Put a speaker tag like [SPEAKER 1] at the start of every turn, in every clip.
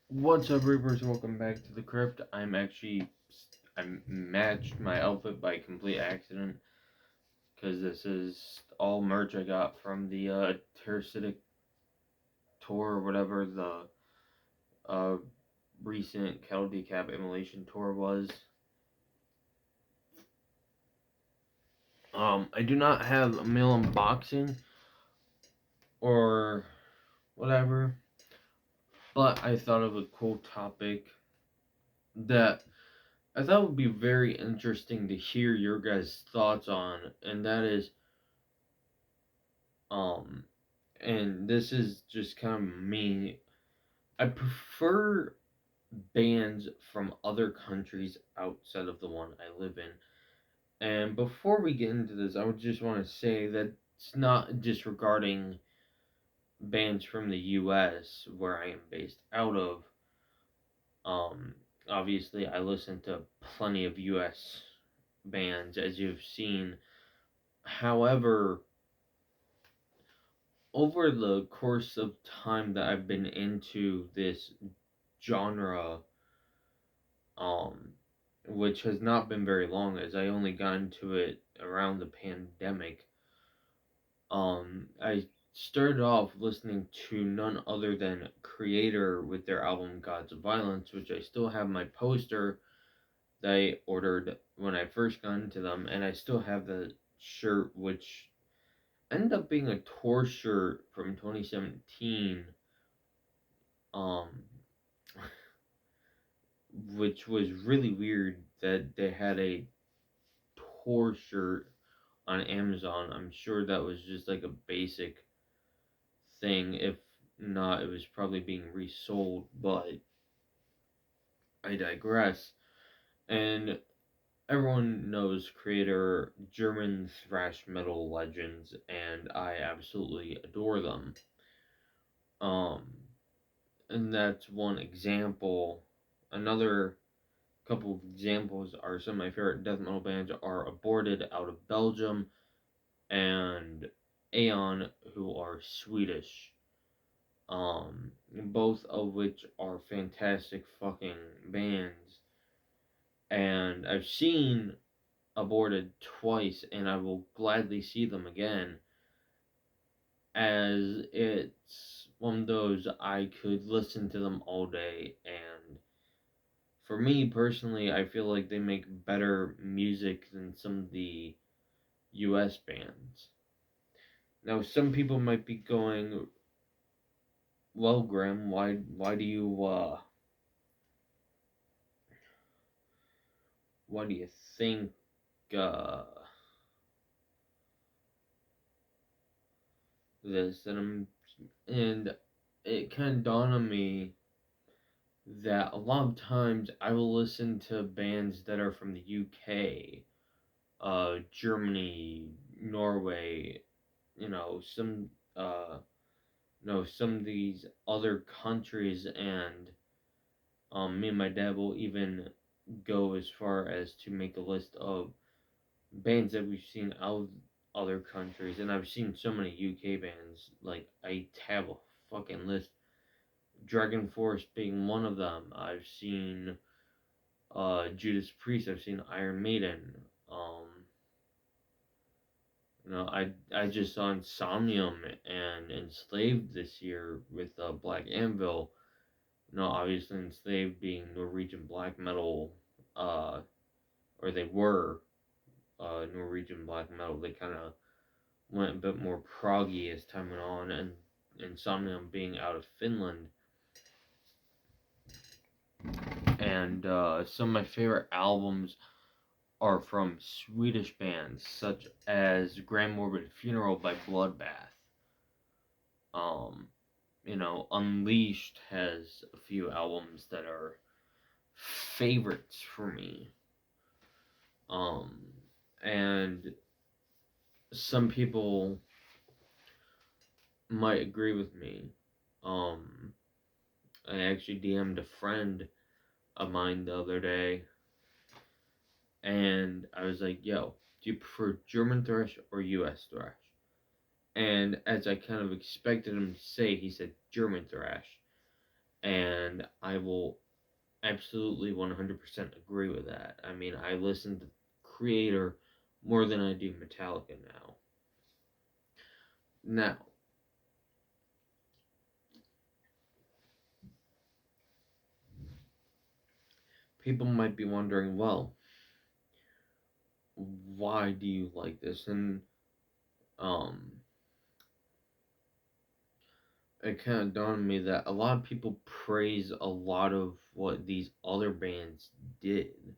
[SPEAKER 1] What's up, Reapers? Welcome back to the crypt. I matched my outfit by complete accident because this is all merch I got from the Terrasitic tour or whatever the uh, recent Cattle Decap Immolation tour was. I do not have a mail unboxing or whatever, but I thought of a cool topic that I thought would be very interesting to hear your guys' thoughts on, and that is, um, and this is just kind of me. I prefer bands from other countries outside of the one I live in. And before we get into this, I would just want to say that it's not disregarding bands from the US where I am based out of. Um, Obviously, I listen to plenty of US bands, as you've seen. However, over the course of time that I've been into this genre, um, which has not been very long, as I only got into it around the pandemic. I started off listening to none other than Creator with their album Gods of Violence, which I still have my poster that I ordered when I first got into them, and I still have the shirt, which ended up being a tour shirt from 2017, um, which was really weird that they had a tour shirt on Amazon. I'm sure that was just like a basic thing. If not, it was probably being resold, but I digress. And everyone knows Creator, German thrash metal legends, and I absolutely adore them. Um, and that's one example. Another couple of examples are some of my favorite death metal bands are Aborted out of Belgium and Aeon, who are Swedish. Both of which are fantastic fucking bands. And I've seen Aborted twice, and I will gladly see them again, as it's one of those I could listen to them all day. And for me personally, I feel like they make better music than some of the US bands. Now, some people might be going, well, Graham, why do you think, uh, this? And it kind of dawned on me that a lot of times I will listen to bands that are from the UK, Germany, Norway, you know, some, some of these other countries, and me and my dad will even go as far as to make a list of bands that we've seen out of other countries, and I've seen so many UK bands. Like, I have a fucking list. Dragon Force being one of them. I've seen Judas Priest. I've seen Iron Maiden. Um, I just saw Insomnium and Enslaved this year with Black Anvil. Obviously Enslaved being Norwegian black metal, uh, or they were Norwegian black metal. They kind of went a bit more proggy as time went on, and Insomnium being out of Finland. And some of my favorite albums are from Swedish bands such as Grand Morbid Funeral by Bloodbath. Um, Unleashed has a few albums that are favorites for me. Um, and some people might agree with me. Um, I actually DM'd a friend of mine the other day, and I was like, yo, do you prefer German thrash or US thrash? And as I kind of expected him to say, he said German thrash. And and I will absolutely 100% agree with that. I mean, I listen to Creator more than I do Metallica now. Now, people might be wondering, well, why do you like this? And it kind of dawned on me that a lot of people praise a lot of what these other bands did.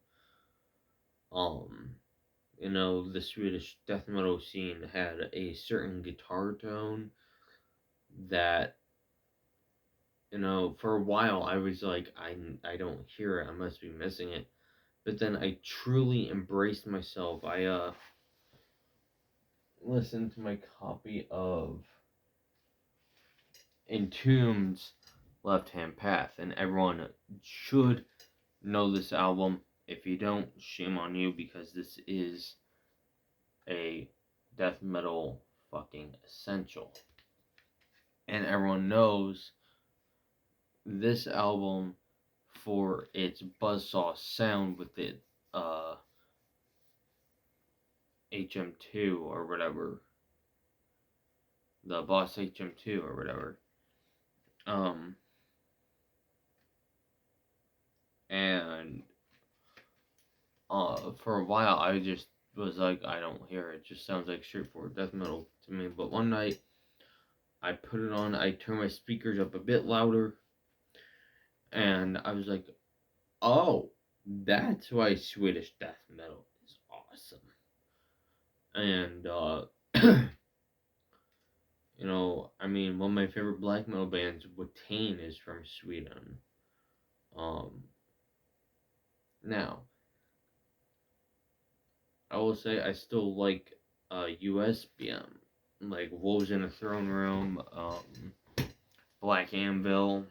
[SPEAKER 1] Um, the Swedish death metal scene had a certain guitar tone that, for a while I was like, I don't hear it, I must be missing it. But then I truly embraced myself. I listened to my copy of Entombed's Left Hand Path, and everyone should know this album. If you don't, shame on you, because this is a death metal fucking essential. And everyone knows this album for its buzzsaw sound with it HM2 or whatever. The Boss HM2 or whatever. And for a while I just was like, I don't hear it. It just sounds like straightforward death metal to me. But one night I put it on, I turned my speakers up a bit louder, and I was like, oh, that's why Swedish death metal is awesome. And I mean, one of my favorite black metal bands, Watain, is from Sweden. Now, I will say I still like USBM, like Wolves in a Throne Room, Black Anvil.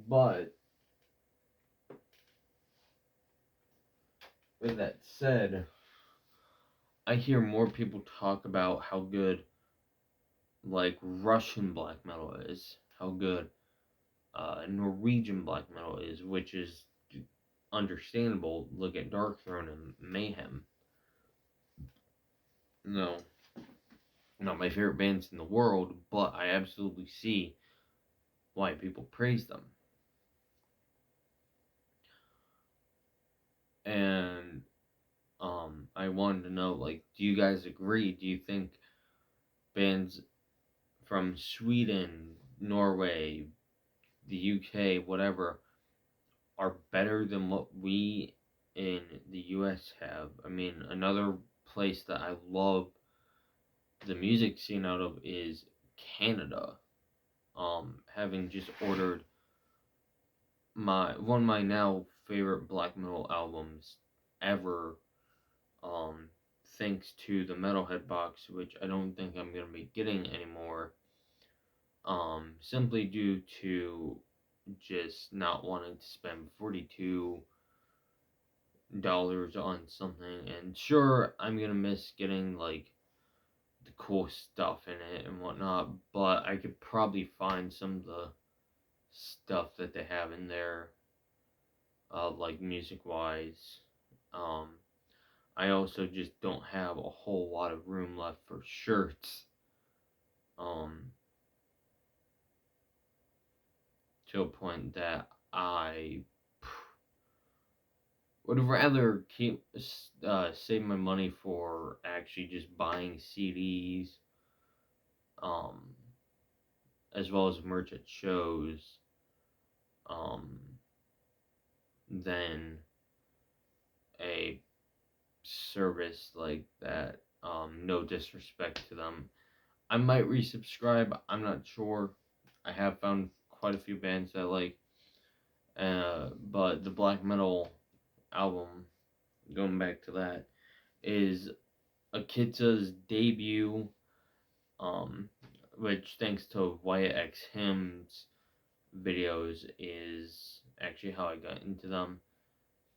[SPEAKER 1] But with that said, I hear more people talk about how good, like, Russian black metal is, how good Norwegian black metal is, which is understandable. Look at Darkthrone and Mayhem. No, not my favorite bands in the world, but I absolutely see why people praise them. And I wanted to know, like, do you guys agree? Do you think bands from Sweden, Norway, the UK, whatever, are better than what we in the US have? I mean, another place that I love the music scene out of is Canada. Having just ordered one of my now favorite black metal albums ever, thanks to the Metalhead box, which I don't think I'm gonna be getting anymore, simply due to just not wanting to spend $42 on something. And sure, I'm gonna miss getting like the cool stuff in it and whatnot, but I could probably find some of the stuff that they have in there, like music wise. I also just don't have a whole lot of room left for shirts. To a point that I would rather keep save my money for actually just buying CDs, as well as merch at shows, than a service like that. No disrespect to them. I might resubscribe. I'm not sure. I have found quite a few bands that I like. But the black metal album, going back to that, is Akita's debut, which thanks to Wyatt X Hymns videos is actually how I got into them.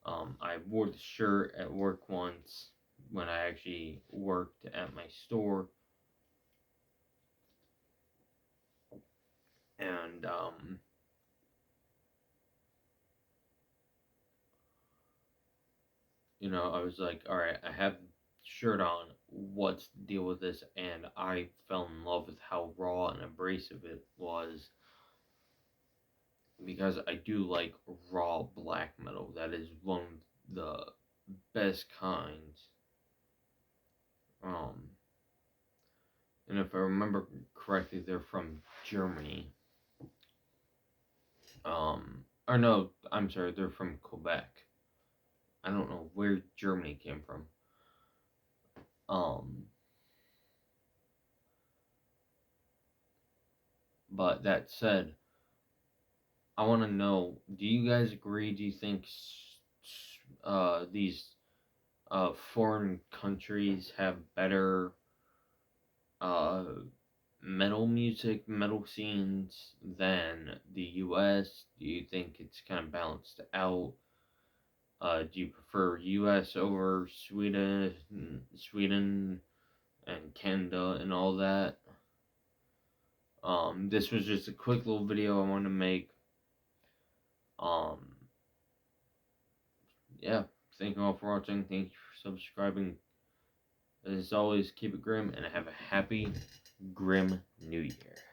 [SPEAKER 1] I wore the shirt at work once when I actually worked at my store. And you know, I was like, all right, I have shirt on. What's the deal with this? And I fell in love with how raw and abrasive it was, because I do like raw black metal. That is one of the best kinds. Um, and if I remember correctly, they're from Germany. Or no, I'm sorry, they're from Quebec. I don't know where Germany came from. Um, but that said, I want to know: do you guys agree? Do you think these foreign countries have better uh metal music, metal scenes than the U.S.? Do you think it's kind of balanced out? Do you prefer U.S. over Sweden and Canada and all that? This was just a quick little video I wanted to make. Um, yeah, thank you all for watching. Thank you for subscribing. As always, keep it grim and have a happy, grim New Year.